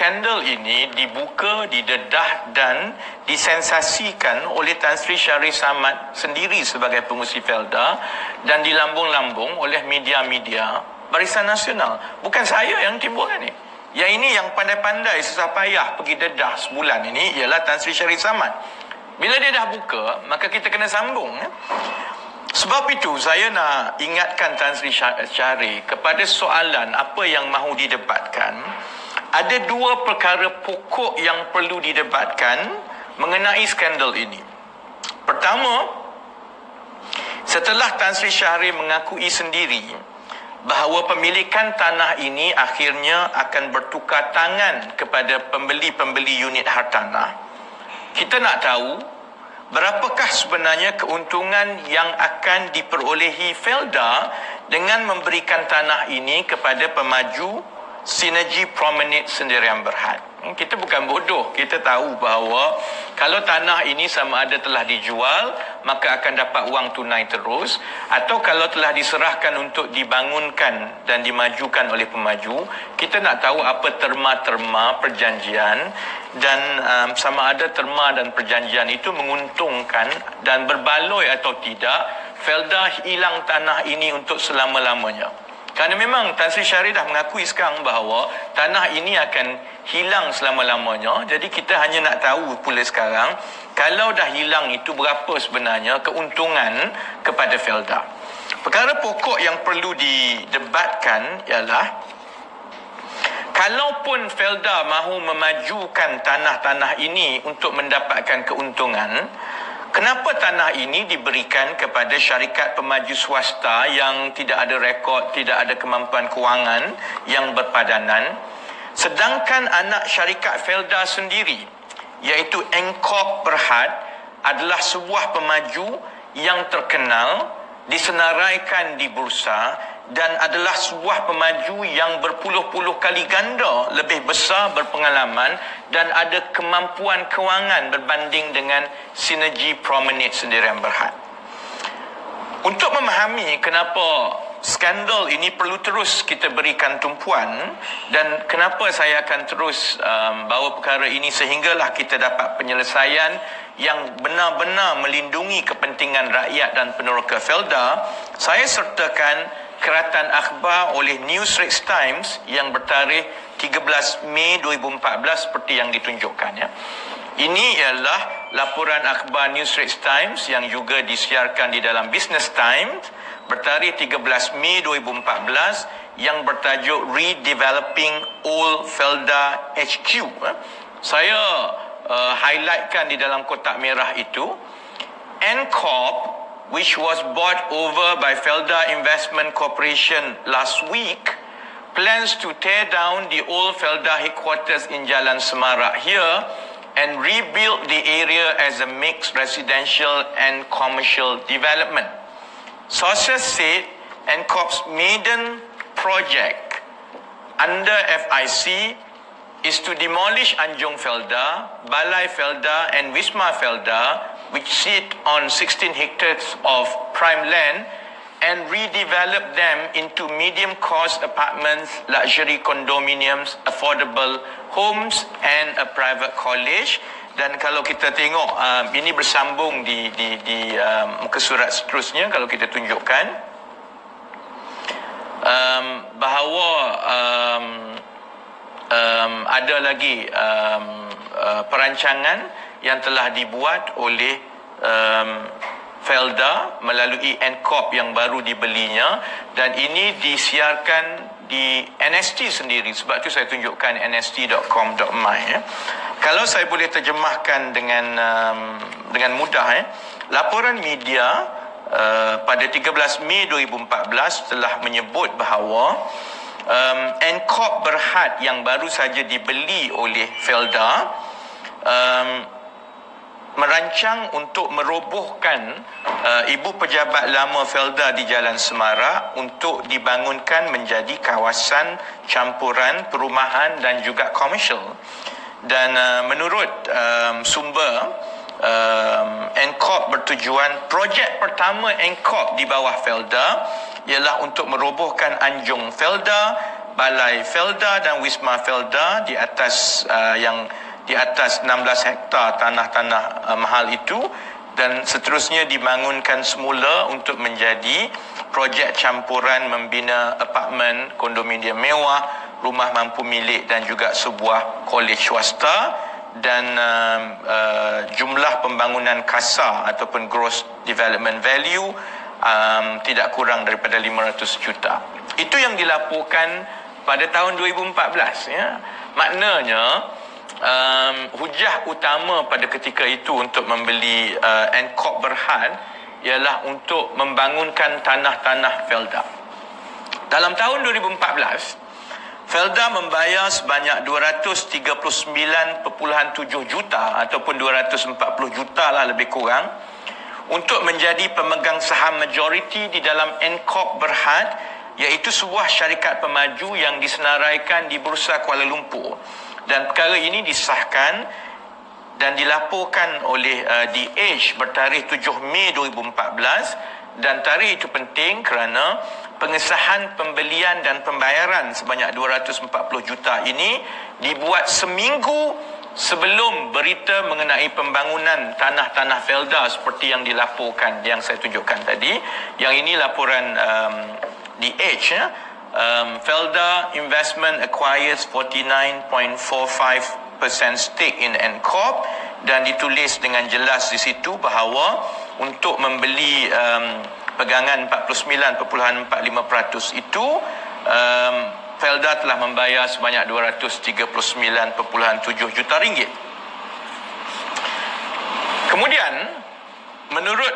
skandal ini dibuka, didedah dan disensasikan oleh Tan Sri Syahrir Samad sendiri sebagai pengurusi Felda dan dilambung-lambung oleh media-media Barisan Nasional. Bukan saya yang timbulkan ni. Yang ini yang pandai-pandai susah payah pergi dedah sebulan ini ialah Tan Sri Syahrir Samad. Bila dia dah buka, maka kita kena sambung. Sebab itu saya nak ingatkan Tan Sri Syahrir kepada soalan apa yang mahu didebatkan. Ada dua perkara pokok yang perlu didebatkan mengenai skandal ini. Pertama, setelah Tan Sri Syahrir mengakui sendiri bahawa pemilikan tanah ini akhirnya akan bertukar tangan kepada pembeli-pembeli unit hartanah, kita nak tahu berapakah sebenarnya keuntungan yang akan diperolehi Felda dengan memberikan tanah ini kepada pemaju Sinergi Promenade Sendirian Berhad. Kita bukan bodoh, kita tahu bahawa kalau tanah ini sama ada telah dijual, maka akan dapat wang tunai terus, atau kalau telah diserahkan untuk dibangunkan dan dimajukan oleh pemaju, kita nak tahu apa terma-terma perjanjian dan sama ada terma dan perjanjian itu menguntungkan dan berbaloi atau tidak Felda hilang tanah ini untuk selama-lamanya. Kerana memang Tan Sri Syahrir dah mengakui sekarang bahawa tanah ini akan hilang selama-lamanya. Jadi kita hanya nak tahu pula sekarang, kalau dah hilang itu berapa sebenarnya keuntungan kepada Felda. Perkara pokok yang perlu didebatkan ialah, kalaupun Felda mahu memajukan tanah-tanah ini untuk mendapatkan keuntungan, kenapa tanah ini diberikan kepada syarikat pemaju swasta yang tidak ada rekod, tidak ada kemampuan kewangan yang berpadanan, sedangkan anak syarikat Felda sendiri, iaitu Eng-Kop Berhad, adalah sebuah pemaju yang terkenal, disenaraikan di bursa dan adalah sebuah pemaju yang berpuluh-puluh kali ganda lebih besar berpengalaman dan ada kemampuan kewangan berbanding dengan Sinergi Promenade Sendirian Berhad. Untuk memahami kenapa skandal ini perlu terus kita berikan tumpuan dan kenapa saya akan terus bawa perkara ini sehinggalah kita dapat penyelesaian yang benar-benar melindungi kepentingan rakyat dan peneroka Felda, saya sertakan keratan akhbar oleh Newsreach Times yang bertarikh 13 Mei 2014 seperti yang ditunjukkan. Ini ialah laporan akhbar Newsreach Times yang juga disiarkan di dalam Business Times bertarikh 13 Mei 2014 yang bertajuk Redeveloping Old Felda HQ. Saya highlightkan di dalam kotak merah itu, Eng-Kop, which was bought over by Felda Investment Corporation last week, plans to tear down the old Felda headquarters in Jalan Semarak here and rebuild the area as a mixed residential and commercial development. Sources said Eng-Kop's maiden project under FIC is to demolish Anjung Felda, Balai Felda and Wisma Felda, which sit on 16 hectares of prime land, and redevelop them into medium-cost apartments, luxury condominiums, affordable homes and a private college. Dan kalau kita tengok ini bersambung di muka surat seterusnya, kalau kita tunjukkan bahawa ada lagi perancangan yang telah dibuat oleh Felda melalui Eng-Kop yang baru dibelinya, dan ini disiarkan di NST sendiri. Sebab tu saya tunjukkan nst.com.my. Kalau saya boleh terjemahkan dengan mudah, laporan media pada 13 Mei 2014 telah menyebut bahawa Eng-Kop Berhad yang baru saja dibeli oleh Felda merancang untuk merobohkan ibu pejabat lama Felda di Jalan Semarak untuk dibangunkan menjadi kawasan campuran perumahan dan juga komersial. Dan menurut sumber, Eng-Kop bertujuan, projek pertama Eng-Kop di bawah Felda ialah untuk merobohkan Anjung Felda balai Felda dan Wisma Felda di atas di atas 16 hektar tanah-tanah mahal itu, dan seterusnya dibangunkan semula untuk menjadi projek campuran membina apartmen, kondominium mewah, rumah mampu milik dan juga sebuah kolej swasta, dan jumlah pembangunan kasar ataupun gross development value tidak kurang daripada 500 juta. Itu yang dilaporkan pada tahun 2014, ya. Maknanya hujah utama pada ketika itu untuk membeli Ancorp Berhad ialah untuk membangunkan tanah-tanah Felda. Dalam tahun 2014, Felda membayar sebanyak 239.7 juta ataupun 240 juta lah lebih kurang untuk menjadi pemegang saham majoriti di dalam Ancorp Berhad, iaitu sebuah syarikat pemaju yang disenaraikan di Bursa Kuala Lumpur. Dan perkara ini disahkan dan dilaporkan oleh The Age bertarikh 7 Mei 2014, dan tarikh itu penting kerana pengesahan pembelian dan pembayaran sebanyak 240 juta ini dibuat seminggu sebelum berita mengenai pembangunan tanah-tanah Felda seperti yang dilaporkan, yang saya tunjukkan tadi. Yang ini laporan The Age, ya. Felda Investment acquires 49.45% stake in Ancorp, dan ditulis dengan jelas di situ bahawa untuk membeli pegangan 49.45% itu Felda telah membayar sebanyak 239.7 juta ringgit. Kemudian menurut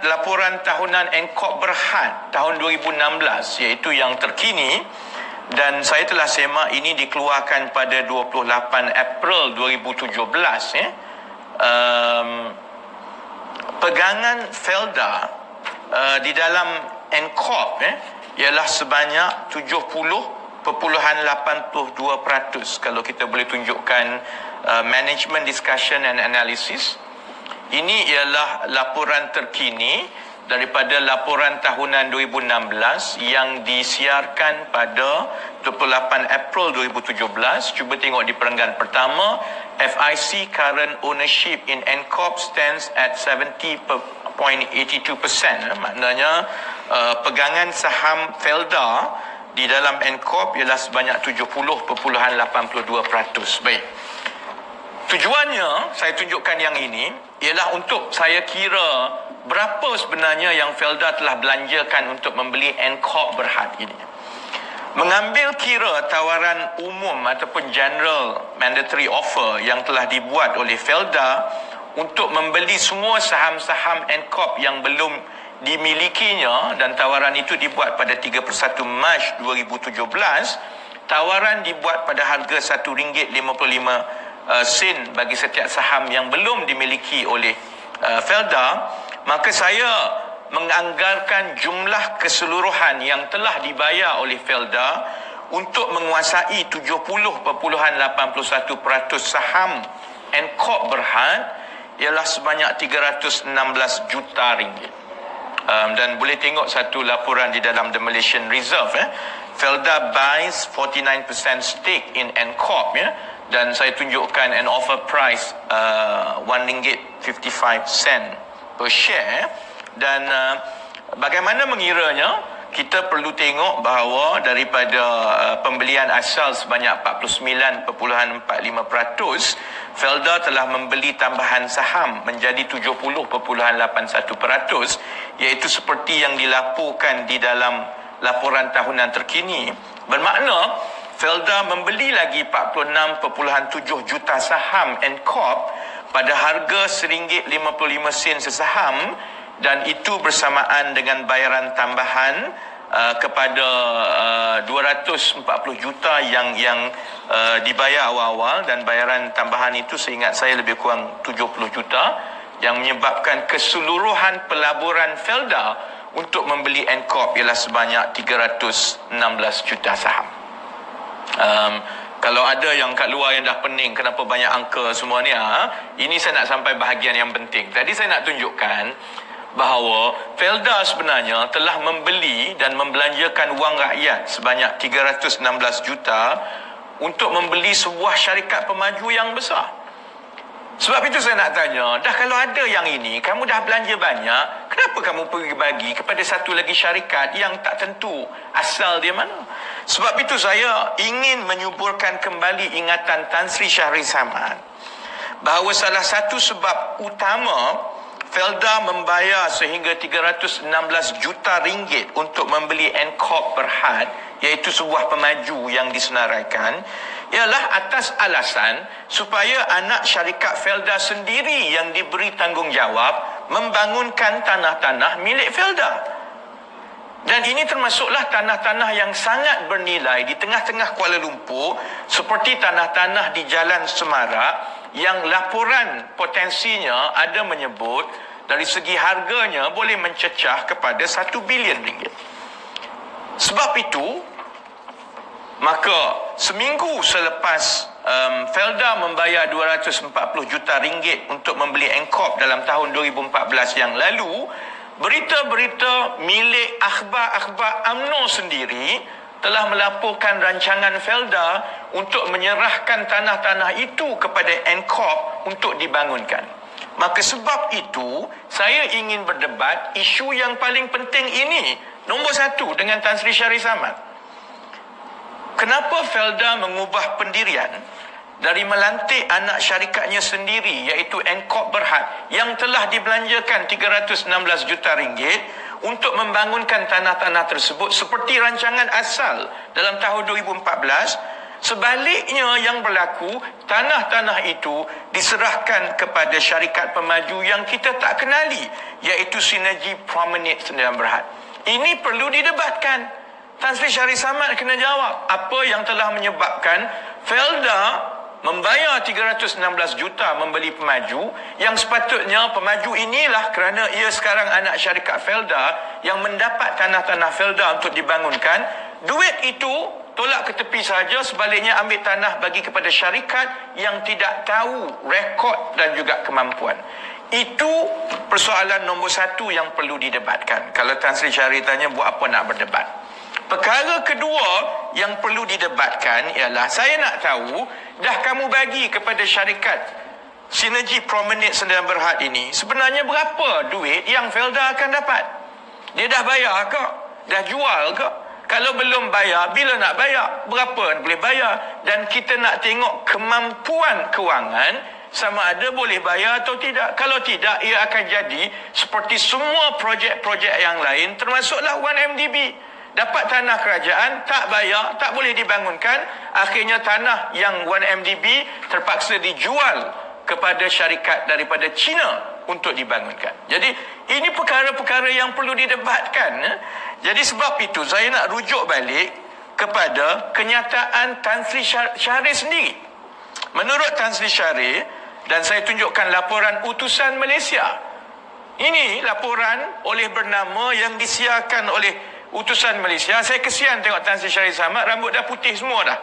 laporan tahunan Ancorp Berhad tahun 2016, iaitu yang terkini, dan saya telah semak ini dikeluarkan pada 28 April 2017, ya. Pegangan Felda di dalam Ancorp, ialah sebanyak 70.82%. Kalau kita boleh tunjukkan management discussion and analysis, ini ialah laporan terkini daripada laporan tahunan 2016 yang disiarkan pada 28 April 2017. Cuba tengok di perenggan pertama, FIC current ownership in Ancorp stands at 70.82%. Maknanya pegangan saham Felda di dalam Ancorp ialah sebanyak 70.82%. Baik. Tujuannya saya tunjukkan yang ini ialah untuk saya kira berapa sebenarnya yang Felda telah belanjakan untuk membeli Ancorp Berhad ini. Mengambil kira tawaran umum ataupun general mandatory offer yang telah dibuat oleh Felda untuk membeli semua saham-saham Ancorp yang belum dimilikinya, dan tawaran itu dibuat pada 31 Mac 2017. Tawaran dibuat pada harga RM1.55 sen bagi setiap saham yang belum dimiliki oleh Felda. Maka saya menganggarkan jumlah keseluruhan yang telah dibayar oleh Felda untuk menguasai 70.81% saham Ancorp Berhad ialah sebanyak 316 juta ringgit. Dan boleh tengok satu laporan di dalam The Malaysian Reserve, Felda buys 49% stake in Ancorp, ya. Dan saya tunjukkan an offer price RM1.55 per share. Dan bagaimana mengiranya, kita perlu tengok bahawa daripada pembelian asal sebanyak 49.45%, Felda telah membeli tambahan saham menjadi 70.81%, iaitu seperti yang dilaporkan di dalam laporan tahunan terkini. Bermakna Felda membeli lagi 46.7 juta saham Ancorp pada harga RM1.55 sesaham, dan itu bersamaan dengan bayaran tambahan kepada 240 juta yang dibayar awal-awal, dan bayaran tambahan itu seingat saya lebih kurang 70 juta, yang menyebabkan keseluruhan pelaburan Felda untuk membeli Ancorp ialah sebanyak 316 juta saham. Kalau ada yang kat luar yang dah pening kenapa banyak angka semua ni, ini saya nak sampai bahagian yang penting. Tadi saya nak tunjukkan bahawa Felda sebenarnya telah membeli dan membelanjakan wang rakyat sebanyak 316 juta untuk membeli sebuah syarikat pemaju yang besar. Sebab itu saya nak tanya, dah kalau ada yang ini, kamu dah belanja banyak, kenapa kamu pergi bagi kepada satu lagi syarikat yang tak tentu asal dia mana? Sebab itu saya ingin menyuburkan kembali ingatan Tan Sri Shahrisamad bahawa salah satu sebab utama Felda membayar sehingga 316 juta ringgit untuk membeli Ncorp Berhad, iaitu sebuah pemaju yang disenaraikan, ialah atas alasan supaya anak syarikat Felda sendiri yang diberi tanggungjawab membangunkan tanah-tanah milik Felda. Dan ini termasuklah tanah-tanah yang sangat bernilai di tengah-tengah Kuala Lumpur, seperti tanah-tanah di Jalan Semarak yang laporan potensinya ada menyebut dari segi harganya boleh mencecah kepada 1 bilion ringgit. Sebab itu, maka seminggu selepas Felda membayar 240 juta ringgit untuk membeli Ncorp dalam tahun 2014 yang lalu, berita-berita milik akhbar-akhbar UMNO sendiri telah melaporkan rancangan Felda untuk menyerahkan tanah-tanah itu kepada Ncorp untuk dibangunkan. Maka sebab itu, saya ingin berdebat isu yang paling penting ini, nombor satu, dengan Tan Sri Shahrisamad. Kenapa Felda mengubah pendirian dari melantik anak syarikatnya sendiri, iaitu Ncorp Berhad, yang telah dibelanjakan 316 juta ringgit untuk membangunkan tanah-tanah tersebut seperti rancangan asal dalam tahun 2014. Sebaliknya yang berlaku, tanah-tanah itu diserahkan kepada syarikat pemaju yang kita tak kenali, iaitu Sinergi Promenade Sdn Bhd. Ini perlu didebatkan. Tan Sri Shahrisamad kena jawab apa yang telah menyebabkan Felda membayar 316 juta membeli pemaju, yang sepatutnya pemaju inilah kerana ia sekarang anak syarikat Felda yang mendapat tanah-tanah Felda untuk dibangunkan. Duit itu tolak ke tepi saja, sebaliknya ambil tanah bagi kepada syarikat yang tidak tahu rekod dan juga kemampuan. Itu persoalan nombor satu yang perlu didebatkan. Kalau Tan Sri Shahri tanya buat apa nak berdebat. Perkara kedua yang perlu didebatkan ialah, saya nak tahu, dah kamu bagi kepada syarikat Sinergi Promenade Sdn Bhd ini, sebenarnya berapa duit yang Felda akan dapat? Dia dah bayar ke? Dah jual ke? Kalau belum bayar, bila nak bayar? Berapa boleh bayar? Dan kita nak tengok kemampuan kewangan, sama ada boleh bayar atau tidak. Kalau tidak, ia akan jadi seperti semua projek-projek yang lain, termasuklah 1MDB. Dapat tanah kerajaan, tak bayar, tak boleh dibangunkan. Akhirnya tanah yang 1MDB terpaksa dijual kepada syarikat daripada China untuk dibangunkan. Jadi ini perkara-perkara yang perlu didebatkan. Jadi sebab itu saya nak rujuk balik kepada kenyataan Tan Sri Shahri sendiri. Menurut Tan Sri Shahri, dan saya tunjukkan laporan utusan Malaysia. Ini laporan oleh bernama yang disiarkan oleh utusan Malaysia. Saya kesian tengok Tan Sri Shahrisamad, rambut dah putih semua dah.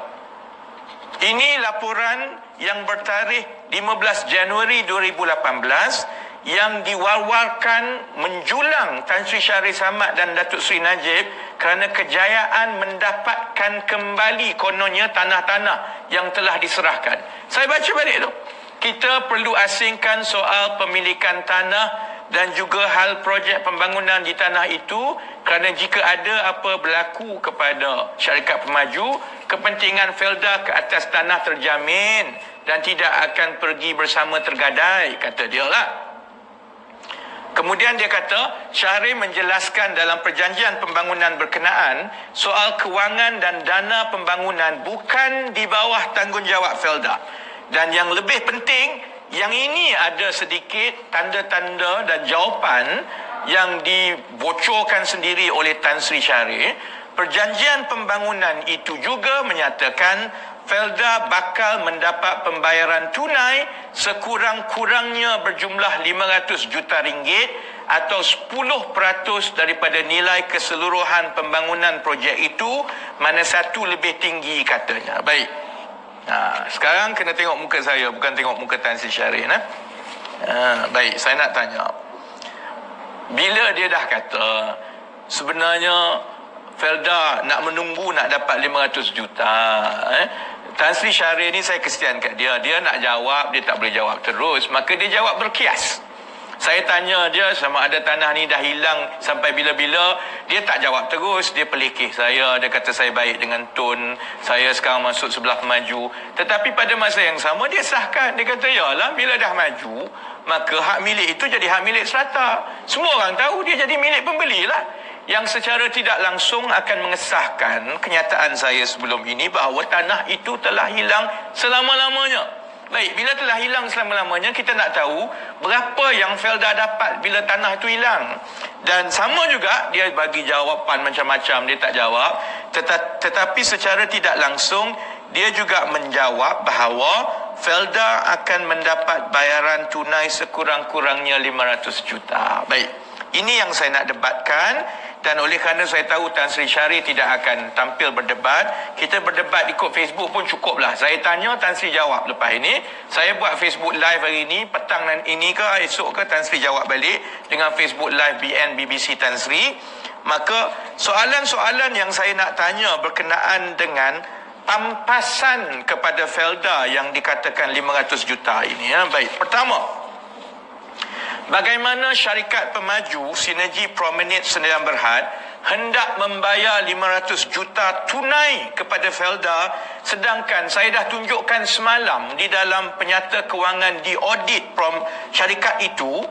Ini laporan yang bertarikh 15 Januari 2018 yang diwar-warkan menjulang Tan Sri Shahrisamad dan Datuk Seri Najib kerana kejayaan mendapatkan kembali kononnya tanah-tanah yang telah diserahkan. Saya baca balik tu. Kita perlu asingkan soal pemilikan tanah dan juga hal projek pembangunan di tanah itu, kerana jika ada apa berlaku kepada syarikat pemaju, kepentingan Felda ke atas tanah terjamin dan tidak akan pergi bersama tergadai, kata dia lah. Kemudian dia kata, Shahri menjelaskan dalam perjanjian pembangunan berkenaan, soal kewangan dan dana pembangunan bukan di bawah tanggungjawab Felda. Dan yang lebih penting, yang ini ada sedikit tanda-tanda dan jawapan yang dibocorkan sendiri oleh Tan Sri Shahri. Perjanjian pembangunan itu juga menyatakan Felda bakal mendapat pembayaran tunai sekurang-kurangnya berjumlah 500 juta ringgit atau 10% daripada nilai keseluruhan pembangunan projek itu, mana satu lebih tinggi, katanya. Baik. Sekarang kena tengok muka saya, bukan tengok muka Tan Sri Shahri. Baik, saya nak tanya. Bila dia dah kata sebenarnya Felda nak menunggu nak dapat 500 juta, Tan Sri Syahrir ni saya kesian kat dia. Dia nak jawab, dia tak boleh jawab terus. Maka dia jawab berkias. Saya tanya dia sama ada tanah ni dah hilang sampai bila-bila. Dia tak jawab terus. Dia pelikih saya. Dia kata saya baik dengan Tun. Saya sekarang masuk sebelah maju. Tetapi pada masa yang sama dia sahkan. Dia kata yalah bila dah maju, maka hak milik itu jadi hak milik serata. Semua orang tahu dia jadi milik pembeli lah. Yang secara tidak langsung akan mengesahkan kenyataan saya sebelum ini bahawa tanah itu telah hilang selama-lamanya. Baik, bila telah hilang selama-lamanya, kita nak tahu berapa yang Felda dapat bila tanah itu hilang. Dan sama juga, dia bagi jawapan macam-macam, dia tak jawab. Tetapi secara tidak langsung, dia juga menjawab bahawa Felda akan mendapat bayaran tunai sekurang-kurangnya 500 juta. Baik, ini yang saya nak debatkan. Dan oleh kerana saya tahu Tan Sri Syahrir tidak akan tampil berdebat, kita berdebat ikut Facebook pun cukuplah. Saya tanya, Tan Sri jawab lepas ini. Saya buat Facebook Live hari ini, petang ini ke esok ke, Tan Sri jawab balik dengan Facebook Live BN BBC Tan Sri. Maka soalan-soalan yang saya nak tanya berkenaan dengan pampasan kepada Felda yang dikatakan 500 juta ini. Baik, pertama, bagaimana syarikat pemaju Sinergi Promenade Sdn Bhd hendak membayar 500 juta tunai kepada Felda, sedangkan saya dah tunjukkan semalam di dalam penyata kewangan di audit syarikat itu,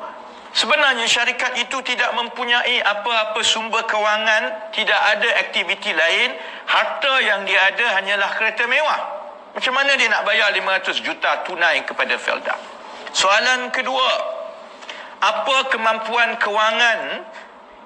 sebenarnya syarikat itu tidak mempunyai apa-apa sumber kewangan, tidak ada aktiviti lain, harta yang dia ada hanyalah kereta mewah. Macam mana dia nak bayar 500 juta tunai kepada Felda? Soalan kedua, apa kemampuan kewangan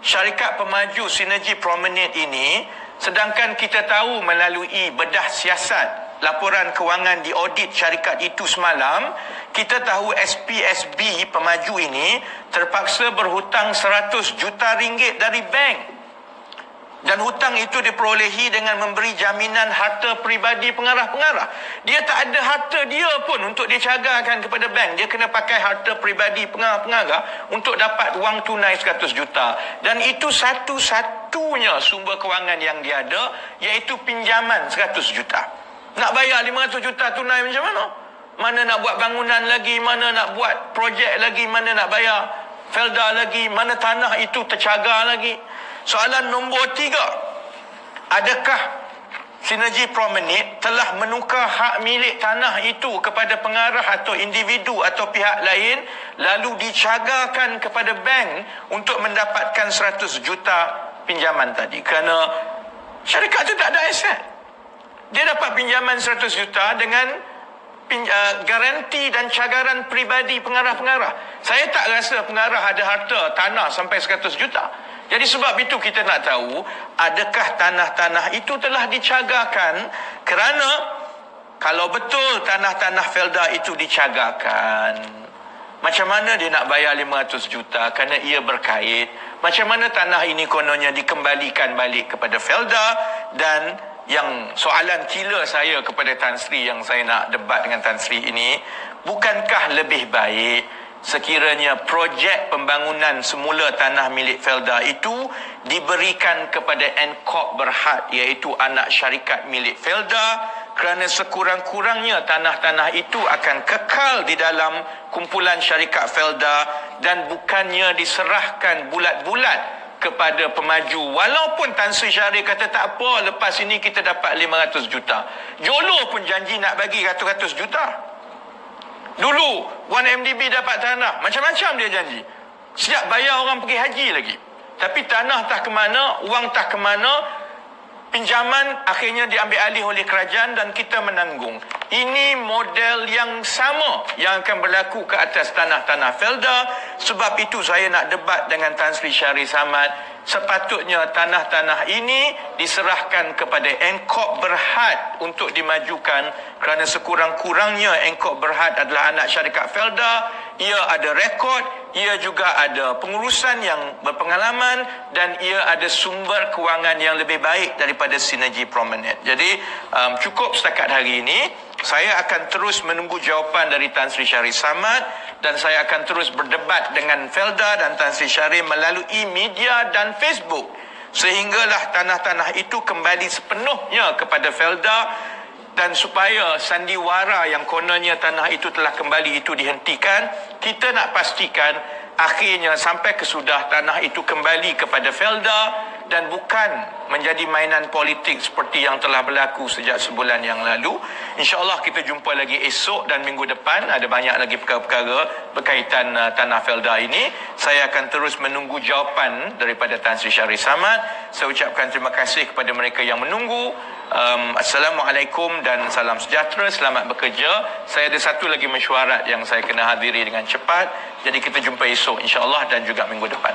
syarikat pemaju Sinergi Promenade ini, sedangkan kita tahu melalui bedah siasat laporan kewangan di audit syarikat itu semalam, kita tahu SPSB pemaju ini terpaksa berhutang 100 juta ringgit dari bank. Dan hutang itu diperolehi dengan memberi jaminan harta peribadi pengarah-pengarah. Dia tak ada harta dia pun untuk dia cagarkan kepada bank. Dia kena pakai harta peribadi pengarah-pengarah untuk dapat wang tunai 100 juta. Dan itu satu-satunya sumber kewangan yang dia ada, iaitu pinjaman 100 juta. Nak bayar 500 juta tunai macam mana? Mana nak buat bangunan lagi, mana nak buat projek lagi, mana nak bayar Felda lagi, mana tanah itu tercagar lagi. Soalan nombor 3, adakah Sinergi Promenade telah menukar hak milik tanah itu kepada pengarah atau individu atau pihak lain, lalu dicagarkan kepada bank untuk mendapatkan 100 juta pinjaman tadi? Kerana syarikat itu tak ada aset. Dia dapat pinjaman 100 juta dengan garanti dan cagaran peribadi pengarah-pengarah. Saya tak rasa pengarah ada harta tanah sampai 100 juta. Jadi sebab itu kita nak tahu, adakah tanah-tanah itu telah dicagarkan? Kerana kalau betul tanah-tanah Felda itu dicagarkan, macam mana dia nak bayar 500 juta? Kerana ia berkait. Macam mana tanah ini kononnya dikembalikan balik kepada Felda? Dan yang soalan killer saya kepada Tan Sri yang saya nak debat dengan Tan Sri ini, bukankah lebih baik sekiranya projek pembangunan semula tanah milik Felda itu diberikan kepada Encop Berhad, iaitu anak syarikat milik Felda, kerana sekurang-kurangnya tanah-tanah itu akan kekal di dalam kumpulan syarikat Felda dan bukannya diserahkan bulat-bulat kepada pemaju. Walaupun Tan Sri Syahrir kata tak apa, lepas ini kita dapat 500 juta. Jolo pun janji nak bagi ratus-ratus juta. Dulu 1MDB dapat tanah, macam-macam dia janji. Siap bayar orang pergi haji lagi. Tapi tanah tak ke mana, wang tak ke mana, pinjaman akhirnya diambil alih oleh kerajaan dan kita menanggung. Ini model yang sama yang akan berlaku ke atas tanah-tanah Felda. Sebab itu saya nak debat dengan Tan Sri Syahrir Samad. Sepatutnya tanah-tanah ini diserahkan kepada Encop Berhad untuk dimajukan, kerana sekurang-kurangnya Encop Berhad adalah anak syarikat Felda. Ia ada rekod, ia juga ada pengurusan yang berpengalaman dan ia ada sumber kewangan yang lebih baik daripada Sinergi Promenade. Jadi cukup setakat hari ini. Saya akan terus menunggu jawapan dari Tan Sri Syarif Samad dan saya akan terus berdebat dengan Felda dan Tan Sri Syarif melalui media dan Facebook sehinggalah tanah-tanah itu kembali sepenuhnya kepada Felda dan supaya sandiwara yang kononnya tanah itu telah kembali itu dihentikan. Kita nak pastikan akhirnya sampai kesudah tanah itu kembali kepada Felda dan bukan menjadi mainan politik seperti yang telah berlaku sejak sebulan yang lalu. InsyaAllah kita jumpa lagi esok dan minggu depan. Ada banyak lagi perkara-perkara berkaitan tanah Felda ini. Saya akan terus menunggu jawapan daripada Tan Sri Syarif Samad. Saya ucapkan terima kasih kepada mereka yang menunggu. Assalamualaikum dan salam sejahtera. Selamat bekerja. Saya ada satu lagi mesyuarat yang saya kena hadiri dengan cepat. Jadi kita jumpa esok insya-Allah dan juga minggu depan.